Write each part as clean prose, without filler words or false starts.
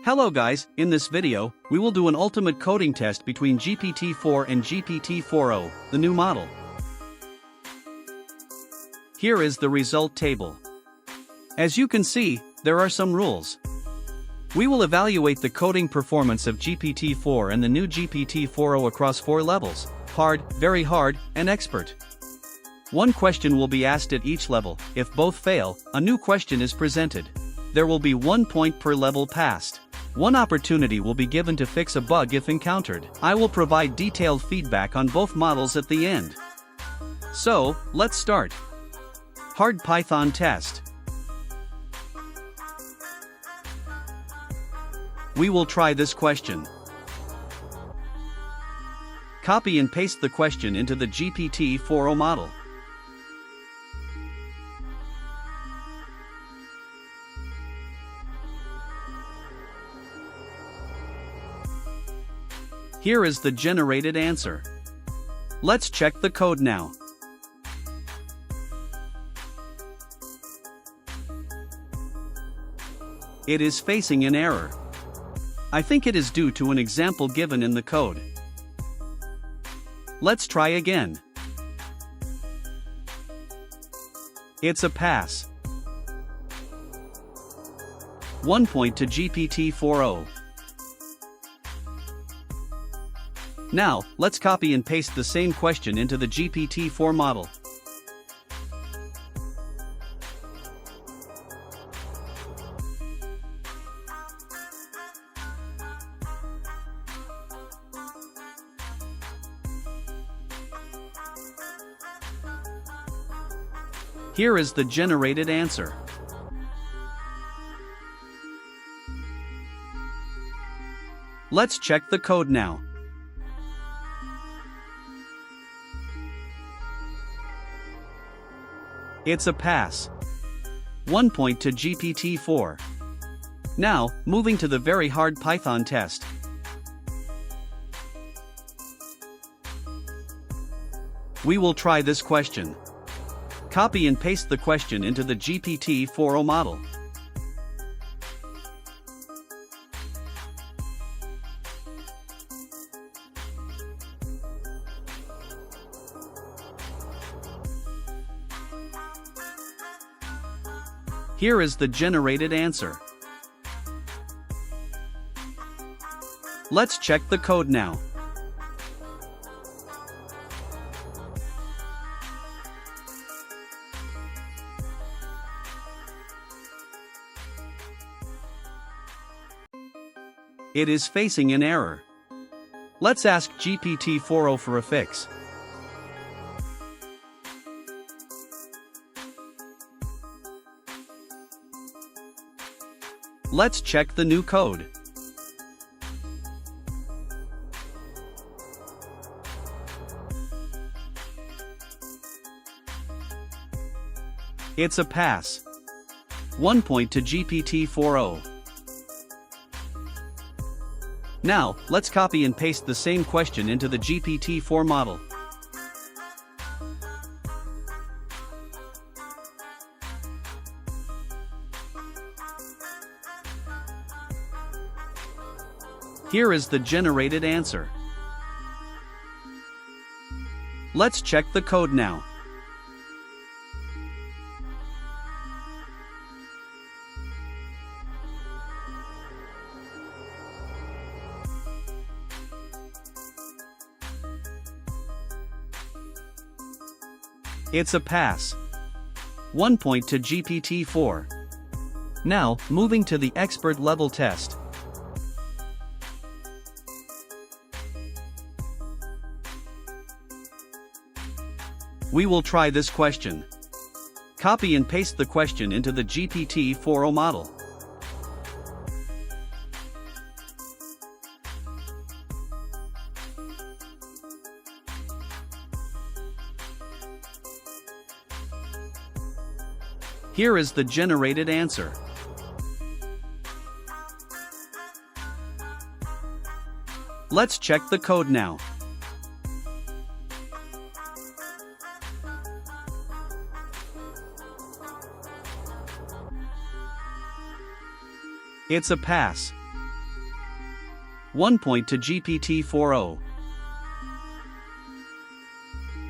Hello guys, in this video, we will do an ultimate coding test between GPT-4 and GPT-4o, the new model. Here is the result table. As you can see, there are some rules. We will evaluate the coding performance of GPT-4 and the new GPT-4o across 4 levels: hard, very hard, and expert. One question will be asked at each level. If both fail, a new question is presented. There will be 1 point per level passed. One opportunity will be given to fix a bug if encountered. I will provide detailed feedback on both models at the end. So, let's start. Hard Python test. We will try this question. Copy and paste the question into the GPT-4o model. Here is the generated answer. Let's check the code now. It is facing an error. I think it is due to an example given in the code. Let's try again. It's a pass. 1 point to GPT-4o. Now, let's copy and paste the same question into the GPT-4 model. Here is the generated answer. Let's check the code now. It's a pass. 1 point to GPT-4. Now, moving to the very hard Python test. We will try this question. Copy and paste the question into the GPT-4o model. Here is the generated answer. Let's check the code now. It is facing an error. Let's ask GPT-4o for a fix. Let's check the new code. It's a pass. 1 point to GPT-4o. Now, let's copy and paste the same question into the GPT-4 model. Here is the generated answer. Let's check the code now. It's a pass. 1 point to GPT-4. Now, moving to the expert level test. We will try this question. Copy and paste the question into the GPT-4o model. Here is the generated answer. Let's check the code now. It's a pass. 1 point to GPT-4o.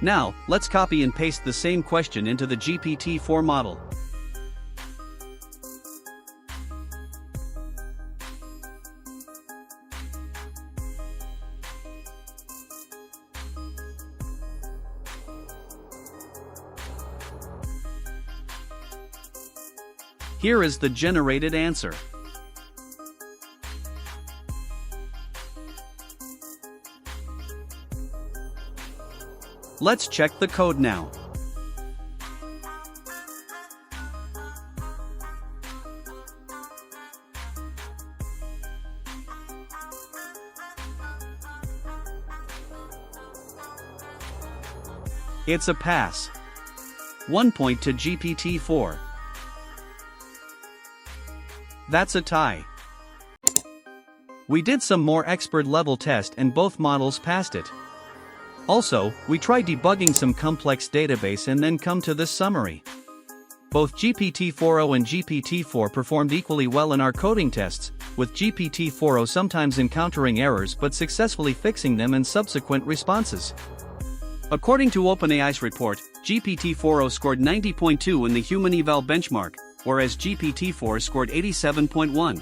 Now, let's copy and paste the same question into the GPT-4 model. Here is the generated answer. Let's check the code now. It's a pass. 1 point to GPT-4. That's a tie. We did some more expert level test and both models passed it. Also, we tried debugging some complex database and then come to this summary. Both GPT-4o and GPT-4 performed equally well in our coding tests, with GPT-4o sometimes encountering errors but successfully fixing them in subsequent responses. According to OpenAI's report, GPT-4o scored 90.2 in the humaneval benchmark, whereas GPT-4 scored 87.1.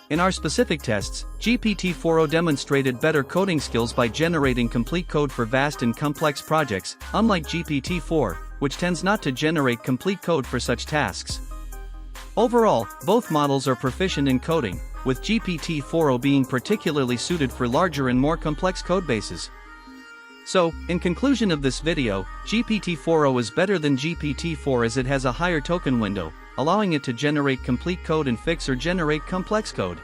In our specific tests, GPT-4o demonstrated better coding skills by generating complete code for vast and complex projects, unlike GPT-4, which tends not to generate complete code for such tasks. Overall, both models are proficient in coding, with GPT-4o being particularly suited for larger and more complex codebases. So, in conclusion of this video, GPT-4o is better than GPT-4 as it has a higher token window, allowing it to generate complete code and fix or generate complex code.